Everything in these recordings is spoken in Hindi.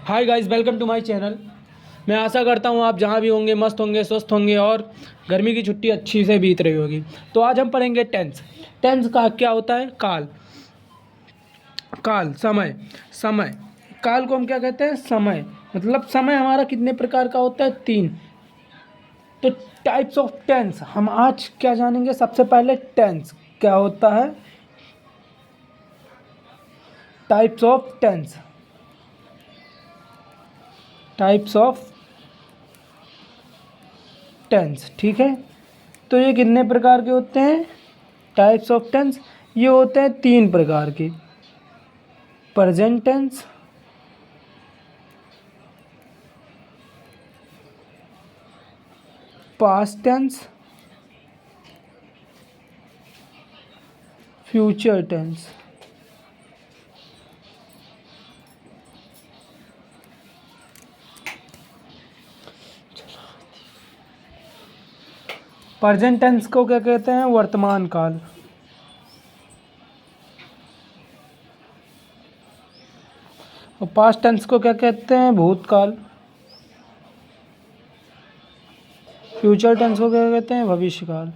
Hi guys, welcome to my channel. मैं आशा करता हूँ आप जहाँ भी होंगे मस्त होंगे, स्वस्थ होंगे और गर्मी की छुट्टी अच्छी से बीत रही होगी। तो आज हम पढ़ेंगे टेंस। टेंस का क्या होता है? काल। काल समय। समय काल को हम क्या कहते हैं? समय। मतलब समय हमारा कितने प्रकार का होता है? 3। तो टाइप्स ऑफ टेंस हम आज क्या जानेंगे? सबसे पहले टेंस क्या होता है? Types of tense. Types of tense, ठीक है। तो ये कितने प्रकार के होते हैं? टाइप्स ऑफ टेंस ये होते हैं 3 प्रकार के। Present tense, past tense, future tense. Present tense को क्या कहते हैं? वर्तमान काल। और पास्ट टेंस को क्या कहते हैं? भूतकाल। फ्यूचर टेंस को क्या कहते हैं? भविष्यकाल।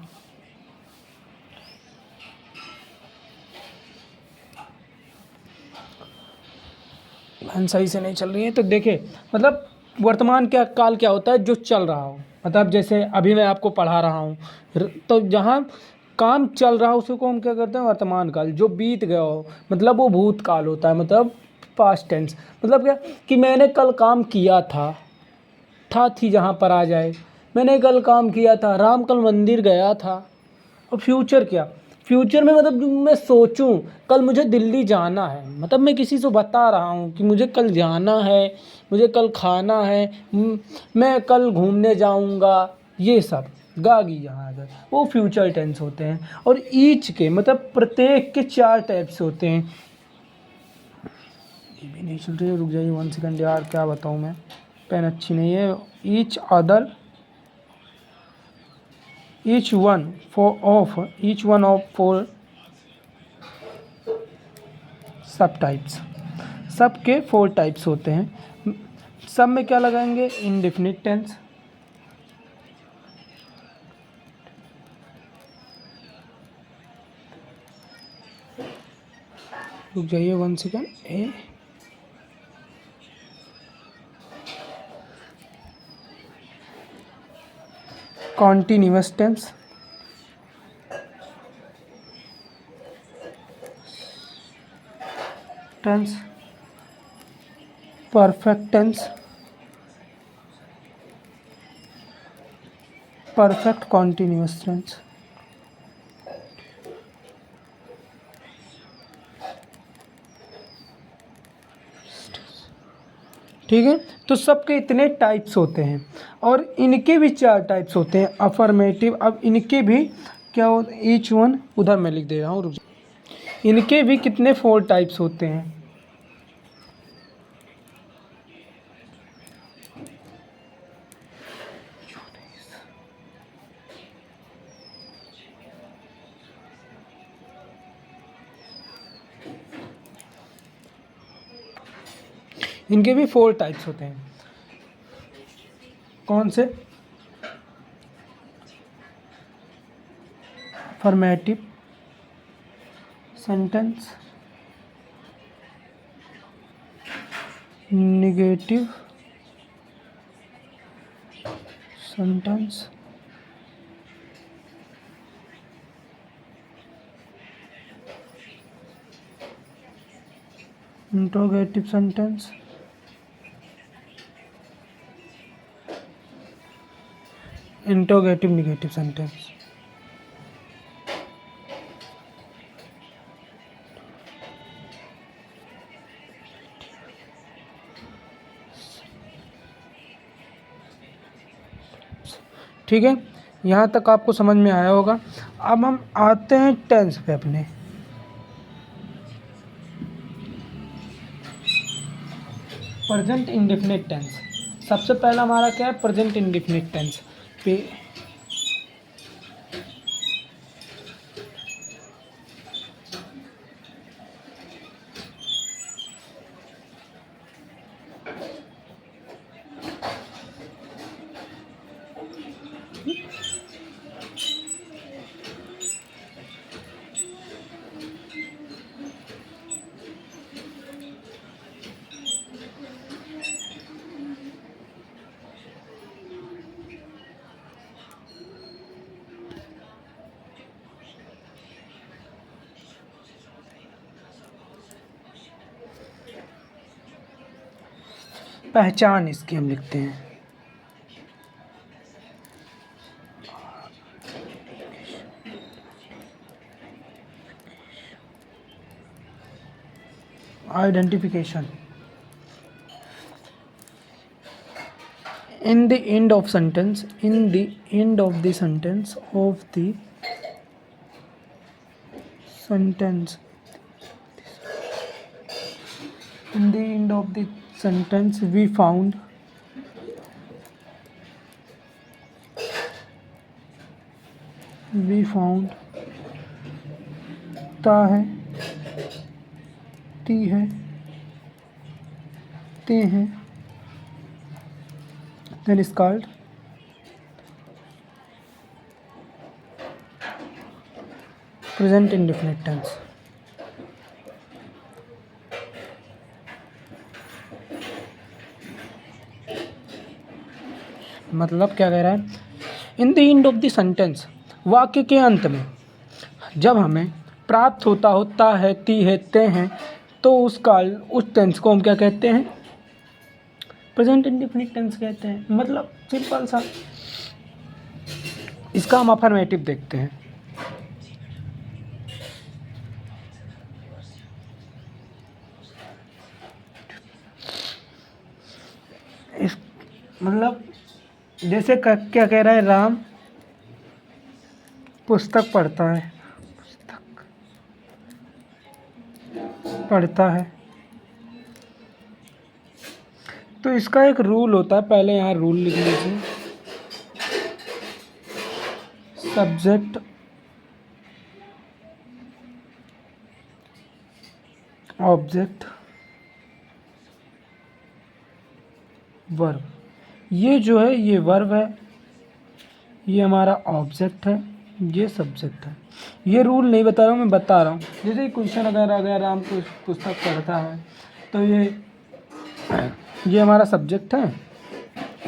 बहन सही से नहीं चल रही है तो देखे, मतलब वर्तमान क्या काल क्या होता है? जो चल रहा हो। मतलब जैसे अभी मैं आपको पढ़ा रहा हूँ, तो जहाँ काम चल रहा हो उसको हम क्या करते हैं? वर्तमान काल। जो बीत गया हो मतलब वो भूतकाल होता है, मतलब पास्ट टेंस। मतलब क्या कि मैंने कल काम किया था थी जहाँ पर आ जाए, मैंने कल काम किया था, राम कल मंदिर गया था। और फ्यूचर क्या? फ्यूचर में मतलब जो मैं सोचूं कल मुझे दिल्ली जाना है, मतलब मैं किसी से बता रहा हूँ कि मुझे कल जाना है, मुझे कल खाना है, मैं कल घूमने जाऊँगा। ये सब गागी जहाँ अगर वो फ्यूचर टेंस होते हैं। और ईच के मतलब प्रत्येक के 4 टाइप्स होते हैं। ये भी नहीं चल रही है, रुक जाइए 1 सेकंड यार, क्या बताऊँ मैं, पेन अच्छी नहीं है। Each other, each one of 4 सब टाइप्स। सब के 4 टाइप्स होते हैं। सब में क्या लगाएंगे? इंडेफिनिट टेंस, रुक जाइए 1 second. Continuous tense, perfect tense, perfect continuous tense. ठीक है। तो सबके इतने टाइप्स होते हैं और इनके भी 4 टाइप्स होते हैं। अफर्मेटिव, अब इनके भी क्या हो, ईच वन उधर मैं लिख दे रहा हूँ, रुक जाइए। इनके भी कितने 4 टाइप्स होते हैं? इनके भी 4 टाइप्स होते हैं। कौन से? Affirmative sentence, negative sentence, interrogative sentence, interrogative negative sentence. ठीक है, यहाँ तक आपको समझ में आया होगा। अब हम आते हैं टेंस पे अपने। Present indefinite tense. सबसे पहला हमारा क्या है? प्रेजेंट इंडेफिनिट टेंस पे पहचान इसकी हम लिखते हैं। Identification. in the end of sentence in the end of the sentence of the sentence in the end of the sentence we found ता है, ती है, ते हैं, then is called present indefinite tense। मतलब क्या कह रहा है, in the end of the sentence, वाक्य के अंत में जब हमें प्राप्त होता है, ती है, ते हैं, तो उस टेंस को हम क्या कहते हैं, प्रेजेंट इंडेफिनिट टेंस कहते हैं। मतलब सिंपल सा। इसका हम अफर्मेटिव देखते हैं। इस मतलब जैसे क्या कह रहा है, राम पुस्तक पढ़ता है, तो इसका एक रूल होता है, पहले यहाँ रूल लिख लीजिए। Subject, object, verb. ये जो है ये वर्ब है, ये हमारा ऑब्जेक्ट है, ये सब्जेक्ट है। ये रूल नहीं बता रहा हूँ, मैं बता रहा हूँ। जैसे क्वेश्चन अगर आ गया, राम पुस्तक पढ़ता है, तो ये हमारा सब्जेक्ट है,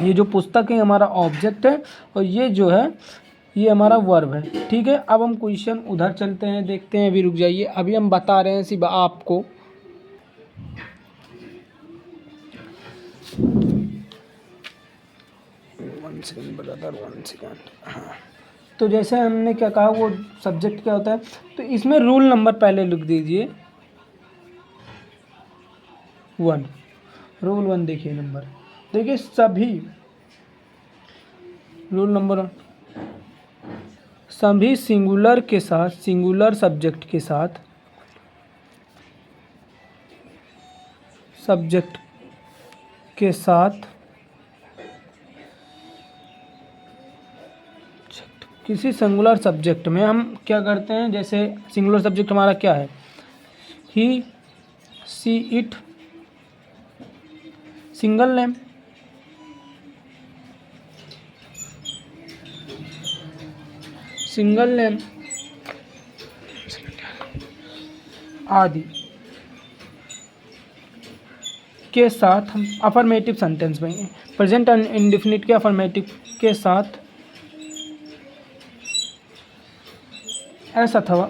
ये जो पुस्तक है हमारा ऑब्जेक्ट है, और ये जो है ये हमारा वर्ब है। ठीक है, अब हम क्वेश्चन उधर चलते हैं, देखते हैं। अभी रुक जाइए, अभी हम बता रहे हैं सिर्फ आपको। One second. हाँ, तो जैसे हमने क्या कहा, वो सब्जेक्ट क्या होता है, तो इसमें रूल नंबर पहले लिख दीजिए 1। रूल 1 देखिए, नंबर देखिए, सभी रूल नंबर 1, सभी सिंगुलर के साथ, सिंगुलर सब्जेक्ट के साथ, सब्जेक्ट के साथ किसी सिंगुलर सब्जेक्ट में हम क्या करते हैं, जैसे सिंगुलर सब्जेक्ट हमारा क्या है, he, she, it, single name, single name आदि के साथ हम अफर्मेटिव सेंटेंस में, प्रेजेंट इंडेफिनिट के अफर्मेटिव के साथ ऐसा अथवा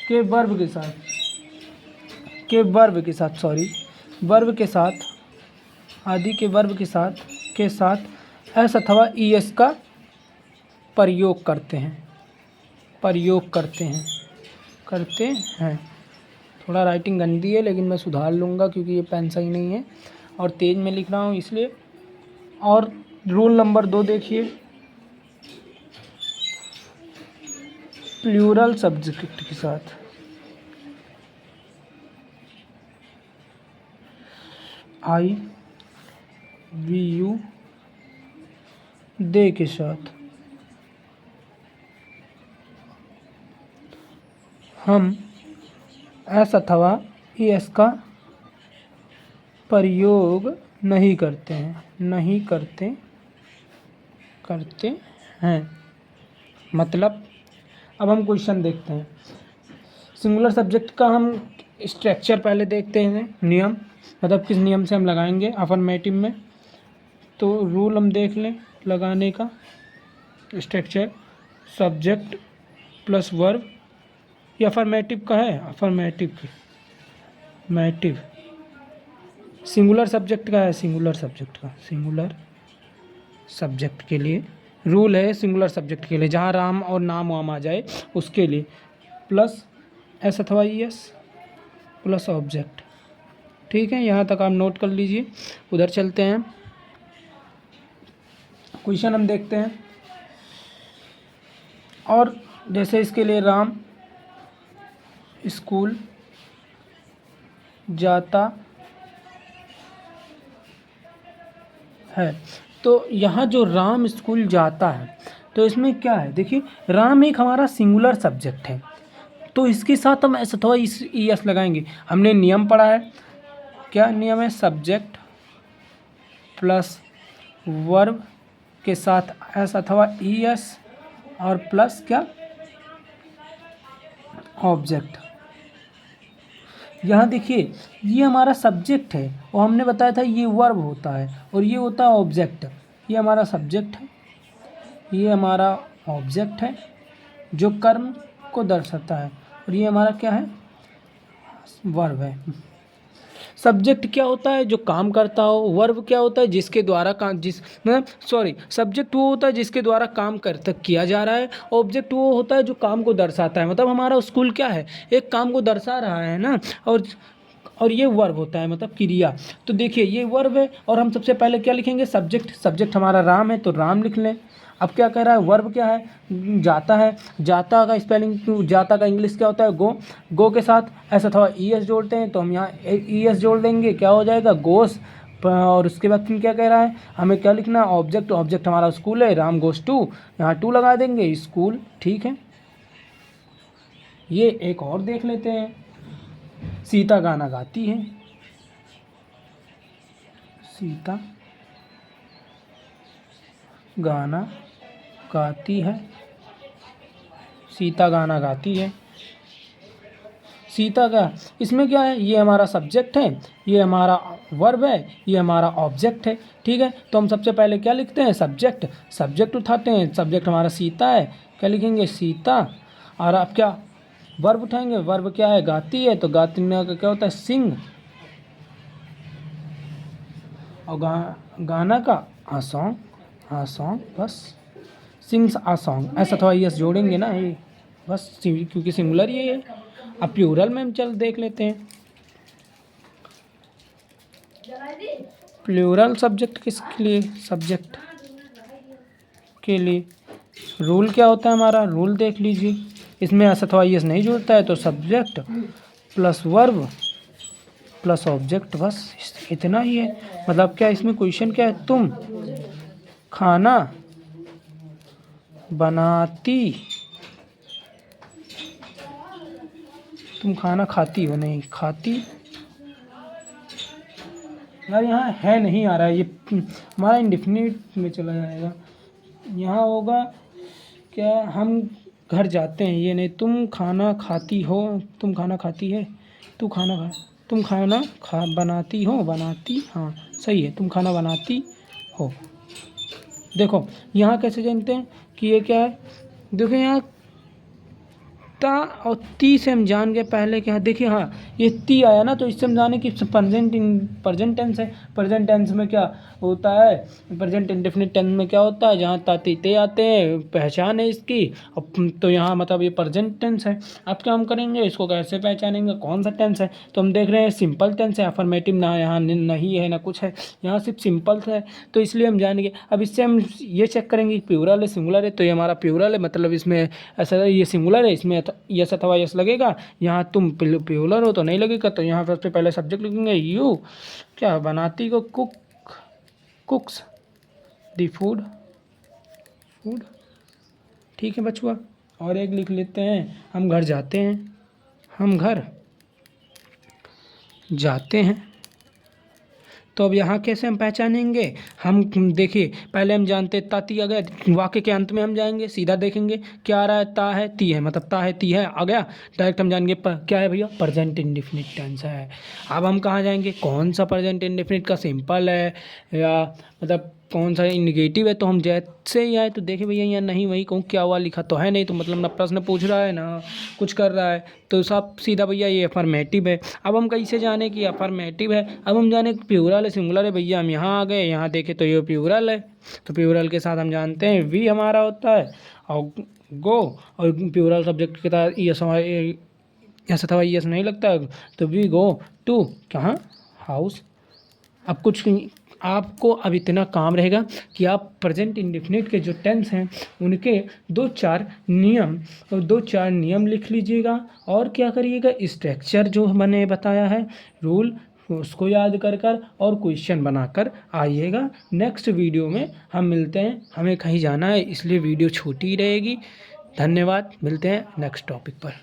के वर्ब के साथ, वर्ब के साथ, आदि के वर्ब के साथ एस अथवा ईएस का प्रयोग करते हैं। थोड़ा राइटिंग गंदी है, लेकिन मैं सुधार लूँगा, क्योंकि ये पेन सही नहीं है और तेज़ में लिख रहा हूँ इसलिए। और रूल नंबर 2 देखिए, प्लूरल सब्जेक्ट के साथ, आई, वी, यू, दे के साथ हम एस अथवा एस का प्रयोग नहीं करते हैं। मतलब अब हम क्वेश्चन देखते हैं। सिंगुलर सब्जेक्ट का हम स्ट्रक्चर पहले देखते हैं, नियम, मतलब किस नियम से हम लगाएंगे अफर्मेटिव में। तो रूल हम देख लें लगाने का। स्ट्रक्चर, सब्जेक्ट प्लस वर्ब, ये अफर्मेटिव का है, मैटिव सिंगुलर सब्जेक्ट का है, सिंगुलर सब्जेक्ट का, सिंगुलर सब्जेक्ट के लिए रूल है, सिंगुलर सब्जेक्ट के लिए जहाँ राम और नाम वाम आ जाए उसके लिए प्लस एस अथवा ई एस प्लस ऑब्जेक्ट। ठीक है, यहाँ तक आप नोट कर लीजिए। उधर चलते हैं, क्वेश्चन हम देखते हैं। और जैसे इसके लिए राम स्कूल जाता है, तो यहाँ जो राम स्कूल जाता है तो इसमें क्या है, देखिए राम एक हमारा सिंगुलर सब्जेक्ट है, तो इसके साथ हम एस अथवा ई एस लगाएंगे। हमने नियम पढ़ा है, क्या नियम है, सब्जेक्ट प्लस वर्ब के साथ एस अथवा ई एस और प्लस क्या, ऑब्जेक्ट। यहाँ देखिए ये हमारा सब्जेक्ट है और हमने बताया था ये वर्ब होता है और ये होता है ऑब्जेक्ट। ये हमारा सब्जेक्ट है, ये हमारा ऑब्जेक्ट है जो कर्म को दर्शाता है, और ये हमारा क्या है, वर्ब है। सब्जेक्ट क्या होता है, जो काम करता हो। वर्ब क्या होता है, जिसके द्वारा काम, सब्जेक्ट वो होता है जिसके द्वारा काम किया जा रहा है। ऑब्जेक्ट वो होता है जो काम को दर्शाता है। मतलब हमारा स्कूल क्या है, एक काम को दर्शा रहा है ना, और ये वर्ब होता है, मतलब क्रिया। तो देखिए ये वर्ब है और हम सबसे पहले क्या लिखेंगे, सब्जेक्ट हमारा राम है तो राम लिख लें। अब क्या कह रहा है, वर्ब क्या है, जाता है। जाता का स्पेलिंग, जाता का इंग्लिश क्या होता है, गो के साथ एस अथवा ई एस जोड़ते हैं, तो हम यहाँ ई एस जोड़ देंगे, क्या हो जाएगा, गोस। और उसके बाद फिर क्या कह रहा है, हमें क्या लिखना है, ऑब्जेक्ट हमारा स्कूल है, राम गोस टू, यहाँ टू लगा देंगे, स्कूल। ठीक है, ये एक और देख लेते हैं, सीता गाना गाती है, सीता गाना गाती है, सीता गाना गाती है। सीता का इसमें क्या है, ये हमारा सब्जेक्ट है, ये हमारा वर्ब है, ये हमारा ऑब्जेक्ट है। ठीक है, तो हम सबसे पहले क्या लिखते हैं, सब्जेक्ट उठाते हैं। सब्जेक्ट हमारा सीता है, क्या लिखेंगे, सीता। और अब क्या, वर्ब उठाएंगे, वर्ब क्या है, गाती है, तो गाती का क्या होता है, सिंग। और गाना का आ सॉन्ग, बस सिंग्स आ सॉन्ग, ऐसा थोड़ा यस जोड़ेंगे ना, ये बस क्योंकि सिंगुलर ये है। अब प्लूरल में हम चल देख लेते हैं, प्लूरल सब्जेक्ट किसके लिए, सब्जेक्ट के लिए रूल क्या होता है हमारा, रूल देख लीजिए। इसमें ऐसा थोड़ा यस नहीं जुड़ता है, तो subject plus verb plus object, बस इतना ही है। मतलब क्या, इसमें क्वेश्चन क्या है, तुम खाना बनाती, तुम खाना खाती हो, नहीं खाती। यार यहाँ है नहीं आ रहा है, ये हमारा इंडेफिनिट में चला जाएगा। यहाँ होगा क्या, हम घर जाते हैं, ये नहीं, तुम खाना खाती हो, तुम खाना खाती है, तुम खाना बनाती हो, बनाती, हाँ सही है, तुम खाना बनाती हो। देखो यहाँ कैसे जानते हैं कि ये क्या है, देखो यहाँ ता और ती से हम जान गए पहले क्या है, देखिए हाँ ये ती आया ना, तो इससे हम जाने कि प्रेजेंट टेंस है। प्रेजेंट टेंस में क्या होता है, प्रेजेंट इंडेफिनिट टेंस में क्या होता है, जहाँ ताती ते आते हैं, पहचान है इसकी। अब तो यहाँ मतलब ये प्रेजेंट टेंस है। अब क्या हम करेंगे, इसको कैसे पहचानेंगे, कौन सा टेंस है, तो हम देख रहे हैं सिंपल टेंस है, अफर्मेटिव ना यहाँ नहीं है ना कुछ है, यहाँ सिर्फ सिंपल है, तो इसलिए हम जानेंगे। अब इससे हम ये चेक करेंगे प्लूरल है सिंगुलर है, तो ये हमारा प्लूरल है, मतलब इसमें ऐसा ये सिंगुलर है, इसमें यस अथवा यस लगेगा। यहाँ तुम प्लूरल हो तो नहीं लगेगा, तो यहाँ सबसे पहले सब्जेक्ट लिखेंगे, यू क्या बनाती को, कुक्स दी फूड। ठीक है बचुआ, और एक लिख लेते हैं, हम घर जाते हैं। तो अब यहाँ कैसे हम पहचानेंगे, हम देखिए पहले हम जानते ताती आ गया, वाक्य के अंत में हम जाएंगे, सीधा देखेंगे क्या आ रहा है, ता है ती है, मतलब ता है ती है आ गया, डायरेक्ट हम जाएंगे क्या है भैया, प्रेजेंट इंडेफिनिट टेंस है। अब हम कहाँ जाएंगे, कौन सा प्रेजेंट इंडेफिनिट का, सिंपल है या मतलब कौन सा निगेटिव है, तो हम जैसे ही आए तो देखे भैया यहाँ नहीं वही कहूँ क्या हुआ, लिखा तो है नहीं, तो मतलब ना प्रश्न पूछ रहा है ना कुछ कर रहा है, तो सब सीधा भैया ये अफर्मेटिव है। अब हम कैसे जाने कि अफर्मेटिव है, अब हम जाने प्लूरल है सिंगुलर है, भैया हम यहाँ आ गए, यहाँ देखे तो ये प्लूरल है, तो प्लूरल के साथ हम जानते हैं वी हमारा होता है और गो, और प्लूरल सब्जेक्ट के साथ यस अथवा यस नहीं लगता है, तो वी गो टू कहाँ, हाउस। अब कुछ आपको अब इतना काम रहेगा कि आप प्रेजेंट इंडेफिनिट के जो टेंस हैं उनके दो चार नियम लिख लीजिएगा, और क्या करिएगा, स्ट्रक्चर जो मैंने बताया है रूल उसको याद कर और क्वेश्चन बनाकर आइएगा। नेक्स्ट वीडियो में हम मिलते हैं, हमें कहीं जाना है इसलिए वीडियो छोटी ही रहेगी। धन्यवाद, मिलते हैं नेक्स्ट टॉपिक पर।